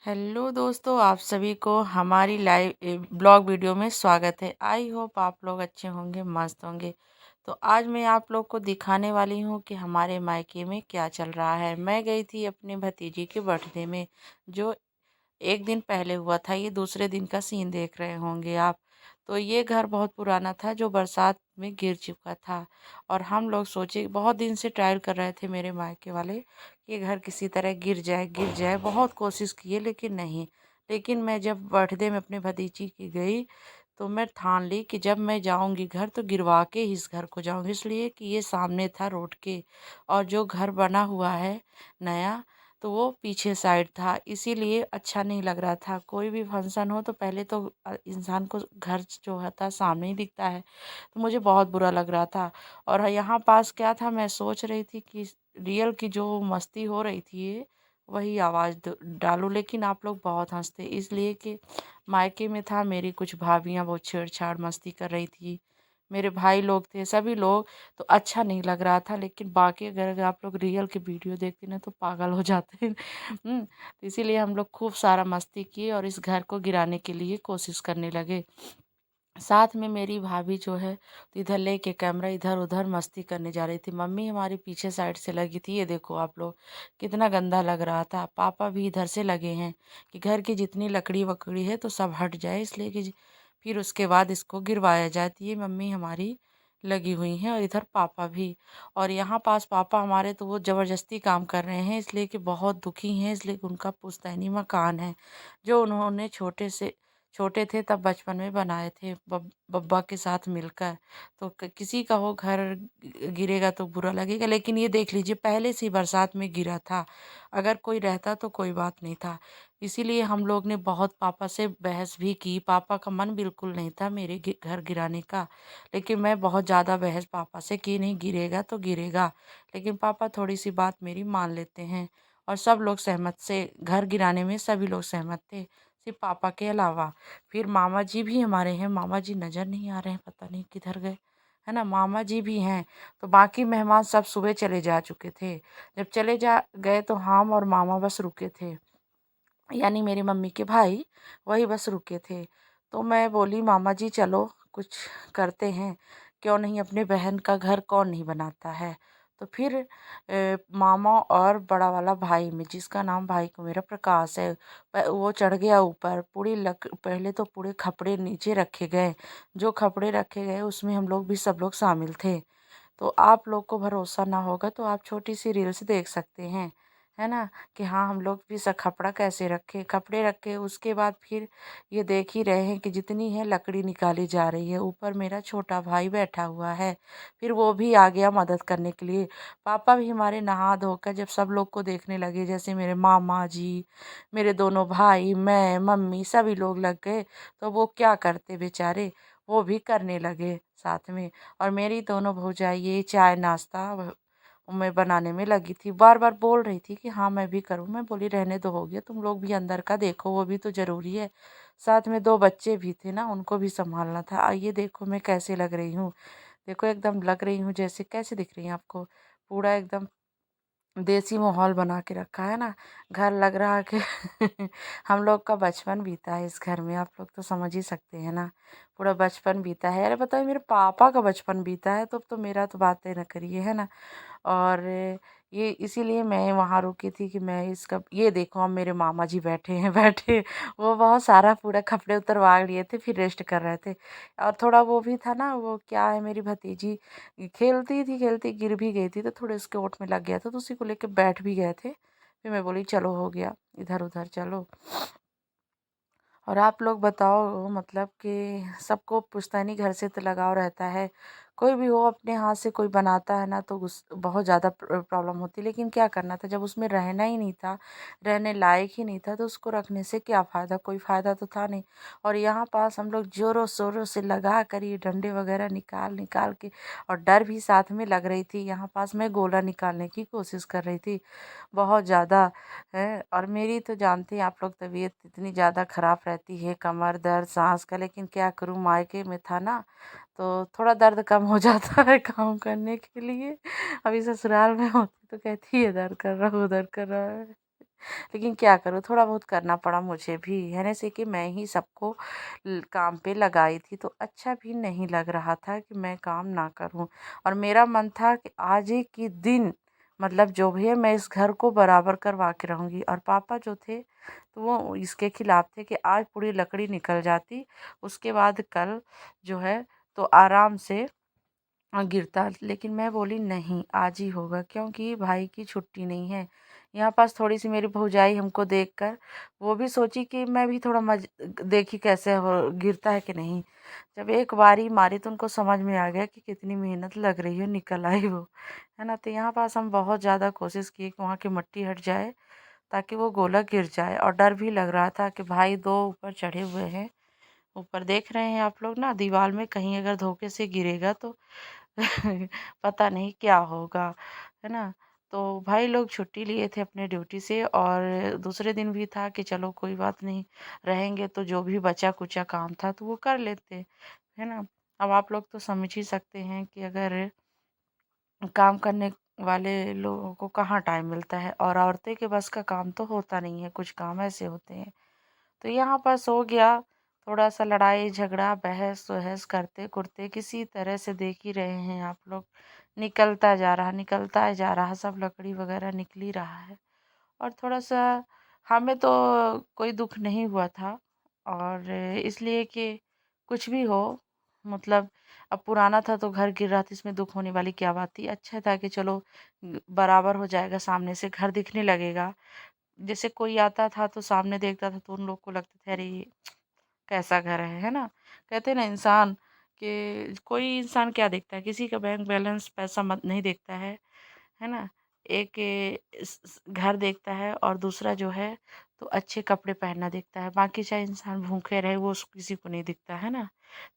Hello दोस्तों, आप सभी को हमारी लाइव ब्लॉग वीडियो में स्वागत है। आई होप आप लोग अच्छे होंगे, मस्त होंगे। तो आज मैं आप लोग को दिखाने वाली हूँ कि हमारे मायके में क्या चल रहा है। मैं गई थी अपने भतीजी के बर्थडे में, जो एक दिन पहले हुआ था। ये दूसरे दिन का सीन देख रहे होंगे आप। तो ये घर बहुत पुराना था, जो बरसात में गिर चुका था। और हम लोग सोचे, बहुत दिन से ट्रायल कर रहे थे मेरे मायके वाले कि ये घर किसी तरह गिर जाए। बहुत कोशिश किए लेकिन नहीं। लेकिन मैं जब बर्थडे में अपने भतीजी की गई, तो मैं ठान ली कि जब मैं जाऊंगी घर तो गिरवा के ही इस घर को जाऊंगी, इसलिए कि ये सामने था रोड के। और जो घर बना हुआ है नया, तो वो पीछे साइड था, इसीलिए अच्छा नहीं लग रहा था। कोई भी फंक्शन हो तो पहले तो इंसान को घर जो होता है सामने ही दिखता है। तो मुझे बहुत बुरा लग रहा था। और यहाँ पास क्या था, मैं सोच रही थी कि रियल की जो मस्ती हो रही थी ये वही आवाज़ डालूं, लेकिन आप लोग बहुत हंसते, इसलिए कि मायके में था, मेरी कुछ भाभियाँ बहुत छेड़छाड़ मस्ती कर रही थी, मेरे भाई लोग थे, सभी लोग। तो अच्छा नहीं लग रहा था। लेकिन बाकी अगर आप लोग रियल के वीडियो देखते ना तो पागल हो जाते हैं। तो इसीलिए हम लोग खूब सारा मस्ती किए और इस घर को गिराने के लिए कोशिश करने लगे। साथ में मेरी भाभी जो है, तो इधर लेके कैमरा इधर उधर मस्ती करने जा रही थी। मम्मी हमारी पीछे साइड से लगी थी, ये देखो आप लोग कितना गंदा लग रहा था। पापा भी इधर से लगे हैं कि घर की जितनी लकड़ी वकड़ी है तो सब हट जाए, इसलिए कि फिर उसके बाद इसको गिरवाया जाए। तो ये मम्मी हमारी लगी हुई हैं और इधर पापा भी। और यहाँ पास पापा हमारे, तो वो ज़बरदस्ती काम कर रहे हैं, इसलिए कि बहुत दुखी हैं, इसलिए कि उनका पुश्तैनी मकान है जो उन्होंने छोटे थे तब बचपन में बनाए थे बब्बा के साथ मिलकर। तो किसी का हो घर गिरेगा तो बुरा लगेगा, लेकिन ये देख लीजिए पहले से ही बरसात में गिरा था। अगर कोई रहता तो कोई बात नहीं था। इसीलिए हम लोग ने बहुत पापा से बहस भी की। पापा का मन बिल्कुल नहीं था मेरे घर गिराने का, लेकिन मैं बहुत ज़्यादा बहस पापा से की, नहीं गिरेगा तो गिरेगा। लेकिन पापा थोड़ी सी बात मेरी मान लेते हैं और सब लोग सहमत से घर गिराने में सभी लोग सहमत थे, सिर्फ पापा के अलावा। फिर मामा जी भी हमारे हैं, मामा जी नज़र नहीं आ रहे हैं, पता नहीं किधर गए, है ना। मामा जी भी हैं। तो बाकी मेहमान सब सुबह चले जा चुके थे। जब चले जा गए तो हम और मामा बस रुके थे, यानी मेरी मम्मी के भाई, वही बस रुके थे। तो मैं बोली मामा जी चलो कुछ करते हैं, क्यों नहीं, अपने बहन का घर कौन नहीं बनाता है। तो फिर मामा और बड़ा वाला भाई में, जिसका नाम भाई को मेरा प्रकाश है, वो चढ़ गया ऊपर। पहले तो पूरे खपड़े नीचे रखे गए। जो खपड़े रखे गए उसमें हम लोग भी सब लोग शामिल थे। तो आप लोग को भरोसा ना होगा तो आप छोटी सी रील्स देख सकते हैं, है ना, कि हाँ हम लोग भी कपड़ा कैसे रखे, कपड़े रखे। उसके बाद फिर ये देख ही रहे हैं कि जितनी है लकड़ी निकाली जा रही है। ऊपर मेरा छोटा भाई बैठा हुआ है, फिर वो भी आ गया मदद करने के लिए। पापा भी हमारे नहा धोकर जब सब लोग को देखने लगे, जैसे मेरे मामा जी, मेरे दोनों भाई, मैं, मम्मी, सभी लोग लग गए, तो वो क्या करते बेचारे, वो भी करने लगे साथ में। और मेरी दोनों भौजाई ये चाय नाश्ता मैं बनाने में लगी थी। बार बार बोल रही थी कि हाँ मैं भी करूँ। मैं बोली रहने दो, हो गया, तुम लोग भी अंदर का देखो, वो भी तो ज़रूरी है। साथ में दो बच्चे भी थे ना, उनको भी संभालना था। आइए देखो मैं कैसे लग रही हूँ। देखो एकदम लग रही हूँ जैसे, कैसे दिख रही है आपको, पूरा एकदम देसी माहौल बना के रखा है ना। घर लग रहा है कि हम लोग का बचपन बीता है इस घर में, आप लोग तो समझ ही सकते हैं ना। पूरा बचपन बीता है। अरे बताइए, मेरे पापा का बचपन बीता है तो मेरा तो बातें न करिए, है ना। और ये इसीलिए मैं वहाँ रुकी थी कि मैं इसका, ये देखो हम मेरे मामा जी बैठे हैं बैठे। वो बहुत सारा पूरा कपड़े उतरवा लिए थे, फिर रेस्ट कर रहे थे। और थोड़ा वो भी था ना, वो क्या है, मेरी भतीजी खेलती थी, खेलती गिर भी गई थी, तो थोड़े उसके ओट में लग गया था, तो उसी को लेके बैठ भी गए थे। फिर मैं बोली चलो हो गया, इधर उधर चलो। और आप लोग बताओ, मतलब कि सबको पुश्तैनी घर से तो लगाव रहता है। कोई भी हो अपने हाथ से कोई बनाता है ना, तो उस बहुत ज़्यादा प्रॉब्लम होती है। लेकिन क्या करना था, जब उसमें रहना ही नहीं था, रहने लायक ही नहीं था, तो उसको रखने से क्या फ़ायदा, कोई फ़ायदा तो था नहीं। और यहाँ पास हम लोग ज़ोरों शोरों से लगा कर ये डंडे वगैरह निकाल निकाल के, और डर भी साथ में लग रही थी। यहाँ पास मैं गोला निकालने की कोशिश कर रही थी, बहुत ज़्यादा है। और मेरी तो जानते हैं आप लोग, तबीयत इतनी ज़्यादा ख़राब रहती है, कमर दर्द, सांस का, लेकिन क्या करूँ, मायके में था ना, तो थोड़ा दर्द कम हो जाता है काम करने के लिए। अभी ससुराल में होती तो कहती है दर्द कर रहा हूँ, दर्द कर रहा है। लेकिन क्या करूँ, थोड़ा बहुत करना पड़ा मुझे भी, है ना। से कि मैं ही सबको काम पे लगाई थी, तो अच्छा भी नहीं लग रहा था कि मैं काम ना करूँ। और मेरा मन था कि आज ही के दिन मतलब जो भी है मैं इस घर को बराबर करवा के रहूँगी। और पापा जो थे तो वो इसके खिलाफ थे कि आज पूरी लकड़ी निकल जाती, उसके बाद कल जो है तो आराम से गिरता। लेकिन मैं बोली नहीं, आज ही होगा, क्योंकि भाई की छुट्टी नहीं है। यहाँ पास थोड़ी सी मेरी भौजाई हमको देखकर वो भी सोची कि मैं भी थोड़ा मज देखी कैसे हो गिरता है कि नहीं। जब एक बारी मारी तो उनको समझ में आ गया कि कितनी मेहनत लग रही है, निकल आई वो, है ना। तो यहाँ पास हम बहुत ज़्यादा कोशिश किए कि वहाँ की मिट्टी हट जाए ताकि वो गोला गिर जाए। और डर भी लग रहा था कि भाई दो ऊपर चढ़े हुए हैं, ऊपर देख रहे हैं आप लोग ना दीवार में, कहीं अगर धोखे से गिरेगा तो पता नहीं क्या होगा, है ना। तो भाई लोग छुट्टी लिए थे अपने ड्यूटी से, और दूसरे दिन भी था कि चलो कोई बात नहीं, रहेंगे तो जो भी बचा कुचा काम था तो वो कर लेते, है ना। अब आप लोग तो समझ ही सकते हैं कि अगर काम करने वाले लोगों को कहाँ टाइम मिलता है, और औरतें के बस का काम तो होता नहीं है, कुछ काम ऐसे होते हैं। तो यहाँ बस हो गया, थोड़ा सा लड़ाई झगड़ा बहस वहस करते कुरते किसी तरह से देख ही रहे हैं आप लोग, निकलता जा रहा निकलता जा रहा, सब लकड़ी वगैरह निकल ही रहा है। और थोड़ा सा हमें तो कोई दुख नहीं हुआ था, और इसलिए कि कुछ भी हो, मतलब अब पुराना था तो घर गिर रहा था, इसमें दुख होने वाली क्या बात थी। अच्छा था कि चलो बराबर हो जाएगा, सामने से घर दिखने लगेगा। जैसे कोई आता था तो सामने देखता था तो उन लोग को लगता था अरे ये कैसा घर है ना। कहते हैं ना इंसान कि कोई इंसान क्या देखता है, किसी का बैंक बैलेंस पैसा मत नहीं देखता है ना। एक घर देखता है, और दूसरा जो है तो अच्छे कपड़े पहनना देखता है, बाकी चाहे इंसान भूखे रहे वो किसी को नहीं दिखता, है ना।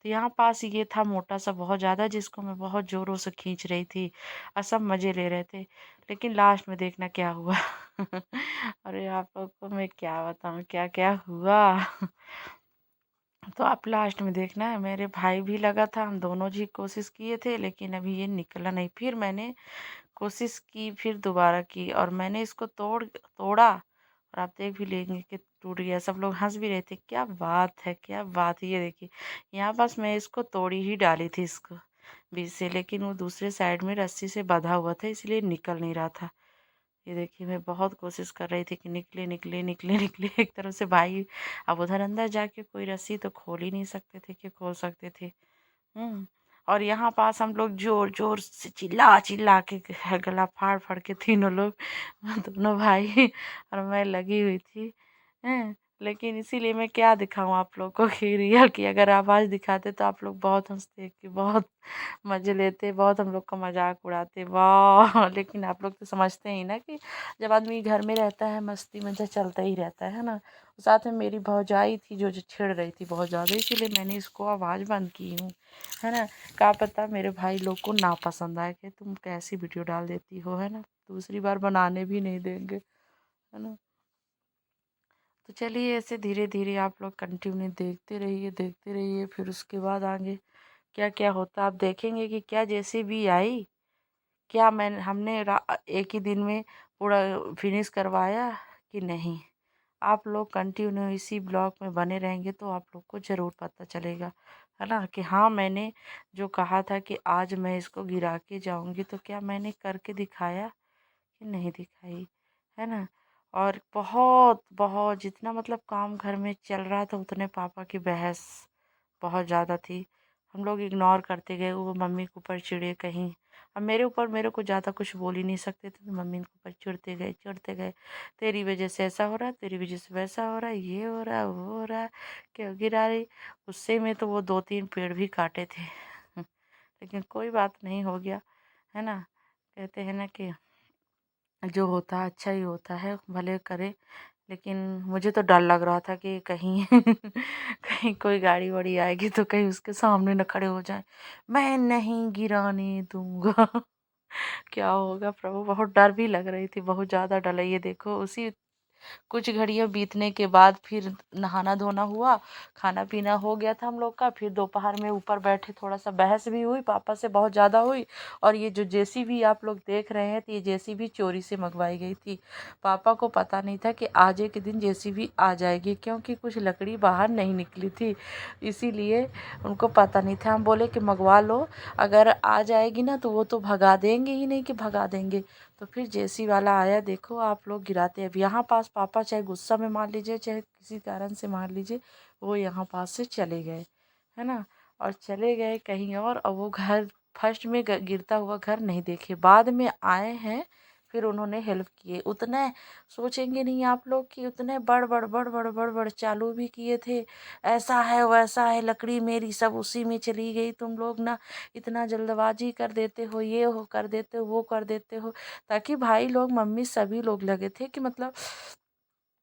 तो यहाँ पास ये था मोटा सा बहुत ज़्यादा, जिसको मैं बहुत ज़ोरों से खींच रही थी, और सब मज़े ले रहे थे। लेकिन लास्ट में देखना क्या हुआ। अरे आप लोग को मैं क्या बताऊँ क्या क्या हुआ। तो आप लास्ट में देखना है, मेरे भाई भी लगा था, हम दोनों जी कोशिश किए थे, लेकिन अभी ये निकला नहीं। फिर मैंने कोशिश की, फिर दोबारा की, और मैंने इसको तोड़ा, और आप देख भी लेंगे कि टूट गया। सब लोग हंस भी रहे थे, क्या बात है क्या बात है। ये देखिए यहाँ पास मैं इसको तोड़ी ही डाली थी इसको बीच से, लेकिन वो दूसरे साइड में रस्सी से बंधा हुआ था, इसलिए निकल नहीं रहा था। ये देखिए मैं बहुत कोशिश कर रही थी कि निकले निकले निकले निकले एक तरफ से भाई, अब उधर अंदर जाके कोई रस्सी तो खोल ही नहीं सकते थे कि खोल सकते थे। और यहाँ पास हम लोग जोर जोर से चिल्ला चिल्ला के गला फाड़ फाड़ के तीनों लोग, दोनों भाई और मैं लगी हुई थी। हैं, लेकिन इसीलिए मैं क्या दिखाऊं आप लोग को कि रियल की अगर आवाज़ दिखाते तो आप लोग बहुत हंसते कि बहुत मज़े लेते, बहुत हम लोग का मजाक उड़ाते वाह। लेकिन आप लोग तो समझते ही ना कि जब आदमी घर में रहता है मस्ती मज़ा चलता ही रहता है ना। साथ में मेरी भौजाई थी जो छेड़ रही थी बहुत ज़्यादा, इसीलिए मैंने इसको आवाज़ बंद की हूँ, है ना। क्या पता मेरे भाई लोग को ना पसंद आए कि तुम कैसी वीडियो डाल देती हो, है ना, दूसरी बार बनाने भी नहीं देंगे, है ना। तो चलिए ऐसे धीरे धीरे आप लोग कंटिन्यू देखते रहिए, फिर उसके बाद आगे क्या क्या होता आप देखेंगे कि क्या जैसे भी आई, क्या हमने एक ही दिन में पूरा फिनिश करवाया कि नहीं। आप लोग कंटिन्यू इसी ब्लॉग में बने रहेंगे तो आप लोग को ज़रूर पता चलेगा, है ना, कि हाँ मैंने जो कहा था कि आज मैं इसको गिरा के जाऊंगी तो क्या मैंने करके दिखाया कि नहीं दिखाई, है ना। और बहुत बहुत जितना मतलब काम घर में चल रहा था उतने पापा की बहस बहुत ज़्यादा थी। हम लोग इग्नोर करते गए, वो मम्मी के ऊपर चिढ़े कहीं, अब मेरे ऊपर मेरे को ज़्यादा कुछ बोल ही नहीं सकते थे, तो मम्मी के ऊपर चिढ़ते गए, तेरी वजह से ऐसा हो रहा है, तेरी वजह से वैसा हो रहा है, ये हो रहा है वो हो रहा है, क्यों गिरा रही। गुस्से में तो वो दो तीन पेड़ भी काटे थे। लेकिन कोई बात नहीं, हो गया, है ना। कहते हैं ना कि जो होता है अच्छा ही होता है, भले करे। लेकिन मुझे तो डर लग रहा था कि कहीं कहीं कोई गाड़ी वाड़ी आएगी तो कहीं उसके सामने न खड़े हो जाए, मैं नहीं गिराने दूंगा। क्या होगा प्रभु, बहुत डर भी लग रही थी, बहुत ज़्यादा डर। ये देखो उसी कुछ घड़ियाँ बीतने के बाद फिर नहाना धोना हुआ, खाना पीना हो गया था हम लोग का। फिर दोपहर में ऊपर बैठे, थोड़ा सा बहस भी हुई, पापा से बहुत ज़्यादा हुई। और ये जो जेसीबी आप लोग देख रहे हैं, तो ये जेसीबी चोरी से मंगवाई गई थी। पापा को पता नहीं था कि आज एक दिन जेसीबी आ जाएगी, क्योंकि कुछ लकड़ी बाहर नहीं निकली थी, इसीलिए उनको पता नहीं था। हम बोले कि मंगवा लो, अगर आ जाएगी ना तो वो तो भगा देंगे ही नहीं कि भगा देंगे। तो फिर जेसी वाला आया, देखो आप लोग गिराते हैं। अब यहाँ पास पापा चाहे गुस्सा में मार लीजिए, चाहे किसी कारण से मार लीजिए, वो यहाँ पास से चले गए, है ना। और चले गए कहीं और वो घर फर्स्ट में गिरता हुआ घर नहीं देखे, बाद में आए हैं, फिर उन्होंने हेल्प किए। उतने सोचेंगे नहीं आप लोग कि उतने बड़ बड़ बड़ बड़ बड़ बड़ चालू भी किए थे, ऐसा है वैसा है, लकड़ी मेरी सब उसी में चली गई, तुम लोग ना इतना जल्दबाजी कर देते हो, ये हो कर देते हो, वो कर देते हो। ताकि भाई लोग, मम्मी, सभी लोग लगे थे कि मतलब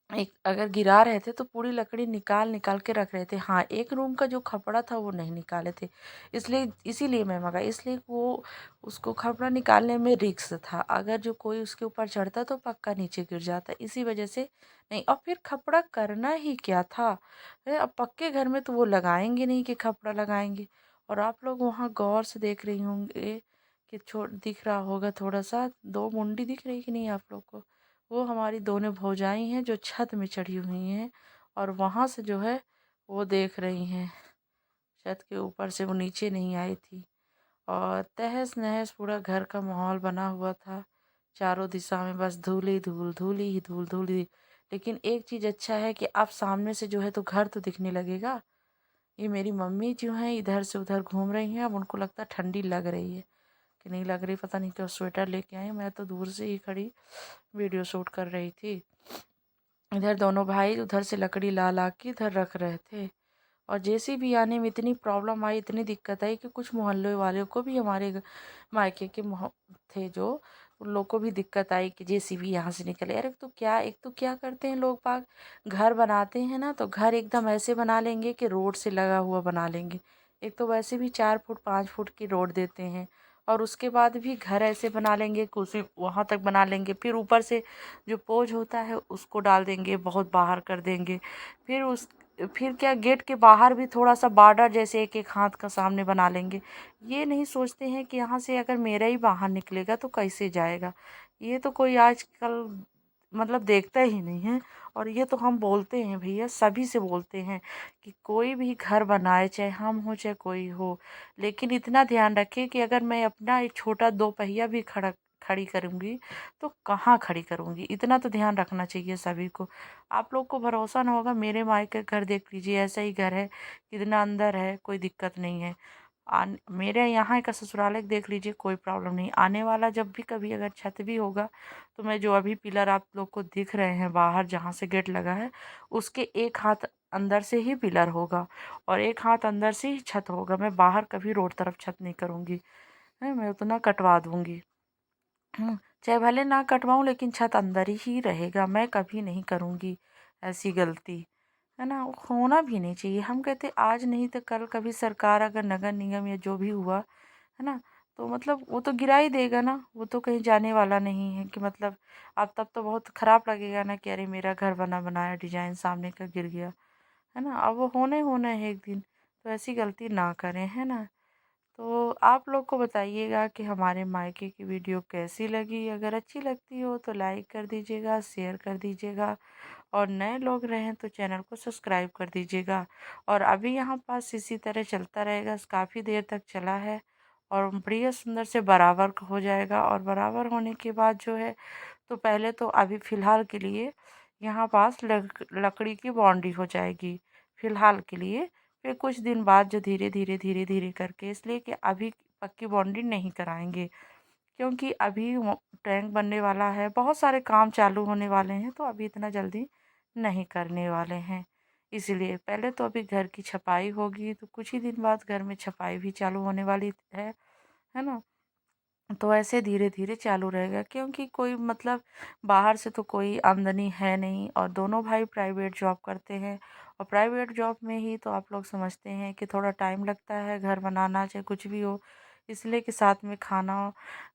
एक अगर गिरा रहे थे तो पूरी लकड़ी निकाल निकाल के रख रहे थे। हाँ, एक रूम का जो खपड़ा था वो नहीं निकाले थे, इसलिए इसीलिए मैं मंगा, इसलिए वो उसको खपड़ा निकालने में रिक्स था। अगर जो कोई उसके ऊपर चढ़ता तो पक्का नीचे गिर जाता, इसी वजह से नहीं। और फिर खपड़ा करना ही क्या था, अब पक्के घर में तो वो लगाएंगे नहीं कि खपड़ा लगाएंगे। और आप लोग वहाँ गौर से देख रही होंगे कि छोट दिख रहा होगा, थोड़ा सा दो मुंडी दिख रही कि नहीं आप लोग को, वो हमारी दोनों भौजाई हैं जो छत में चढ़ी हुई हैं, और वहाँ से जो है वो देख रही हैं, छत के ऊपर से वो नीचे नहीं आई थी। और तहस नहस पूरा घर का माहौल बना हुआ था, चारों दिशा में बस धूल ही धूल, धूल ही धूल, धूल ही। लेकिन एक चीज़ अच्छा है कि अब सामने से जो है तो घर तो दिखने लगेगा। ये मेरी मम्मी जो हैं इधर से उधर घूम रही हैं, अब उनको लगता है ठंडी लग रही है कि नहीं लग रही, पता नहीं क्यों स्वेटर लेके आए। मैं तो दूर से ही खड़ी वीडियो शूट कर रही थी। इधर दोनों भाई उधर से लकड़ी ला ला के इधर रख रहे थे। और जेसीबी आने में इतनी प्रॉब्लम आई, इतनी दिक्कत आई कि कुछ मोहल्ले वालों को भी, हमारे मायके के थे जो, उन लोग को भी दिक्कत आई कि जेसीबी यहाँ से निकले। अरे तो क्या, एक तो क्या करते हैं लोग बाग, घर बनाते हैं ना तो घर एकदम ऐसे बना लेंगे कि रोड से लगा हुआ बना लेंगे। एक तो वैसे भी 4 फुट 5 फुट की रोड देते हैं, और उसके बाद भी घर ऐसे बना लेंगे कि उसी वहाँ तक बना लेंगे। फिर ऊपर से जो पोज होता है उसको डाल देंगे, बहुत बाहर कर देंगे। फिर क्या, गेट के बाहर भी थोड़ा सा बॉर्डर जैसे एक एक हाथ का सामने बना लेंगे। ये नहीं सोचते हैं कि यहाँ से अगर मेरा ही बाहर निकलेगा तो कैसे जाएगा। ये तो कोई आजकल मतलब देखता ही नहीं है। और ये तो हम बोलते हैं भैया, सभी से बोलते हैं कि कोई भी घर बनाए, चाहे हम हो चाहे कोई हो, लेकिन इतना ध्यान रखें कि अगर मैं अपना एक छोटा 2 पहिया भी खड़ी करूँगी तो कहाँ खड़ी करूँगी, इतना तो ध्यान रखना चाहिए सभी को। आप लोग को भरोसा ना होगा, मेरे मायके का घर देख लीजिए, ऐसा ही घर है, कितना अंदर है, कोई दिक्कत नहीं है। मेरे यहाँ का ससुराल देख लीजिए, कोई प्रॉब्लम नहीं। आने वाला जब भी कभी अगर छत भी होगा तो मैं जो अभी पिलर आप लोग को दिख रहे हैं बाहर जहाँ से गेट लगा है, उसके एक हाथ अंदर से ही पिलर होगा और एक हाथ अंदर से ही छत होगा। मैं बाहर कभी रोड तरफ छत नहीं करूँगी, है, मैं उतना कटवा दूँगी। चाहे भले ना कटवाऊँ लेकिन छत अंदर ही रहेगा, मैं कभी नहीं करूँगी ऐसी गलती, है ना। होना भी नहीं चाहिए। हम कहते आज नहीं तो कल कभी सरकार अगर नगर निगम या जो भी हुआ, है ना, तो मतलब वो तो गिरा ही देगा ना, वो तो कहीं जाने वाला नहीं है कि मतलब अब तब तो बहुत ख़राब लगेगा ना कि अरे मेरा घर बना बनाया डिजाइन सामने का गिर गया, है ना। अब वो होना ही होना है एक दिन, तो ऐसी गलती ना करें, है ना। तो आप लोग को बताइएगा कि हमारे मायके की वीडियो कैसी लगी। अगर अच्छी लगती हो तो लाइक कर दीजिएगा, शेयर कर दीजिएगा, और नए लोग रहें तो चैनल को सब्सक्राइब कर दीजिएगा। और अभी यहाँ पास इसी तरह चलता रहेगा, काफ़ी देर तक चला है और बढ़िया सुंदर से बराबर हो जाएगा। और बराबर होने के बाद जो है तो पहले तो अभी फ़िलहाल के लिए यहाँ पास लकड़ी की बाउंड्री हो जाएगी फ़िलहाल के लिए। फिर कुछ दिन बाद जो धीरे धीरे करके, इसलिए कि अभी पक्की बाउंड्री नहीं कराएंगे, क्योंकि अभी टैंक बनने वाला है, बहुत सारे काम चालू होने वाले हैं, तो अभी इतना जल्दी नहीं करने वाले हैं। इसलिए पहले तो अभी घर की छपाई होगी, तो कुछ ही दिन बाद घर में छपाई भी चालू होने वाली है ना। तो ऐसे धीरे धीरे चालू रहेगा, क्योंकि कोई मतलब बाहर से तो कोई आमदनी है नहीं, और दोनों भाई प्राइवेट जॉब करते हैं। और प्राइवेट जॉब में ही तो आप लोग समझते हैं कि थोड़ा टाइम लगता है घर बनाना, चाहे कुछ भी हो, इसलिए कि साथ में खाना,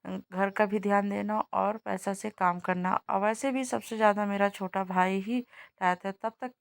घर का भी ध्यान देना और पैसा से काम करना। और वैसे भी सबसे ज़्यादा मेरा छोटा भाई ही रहता है। तब तक के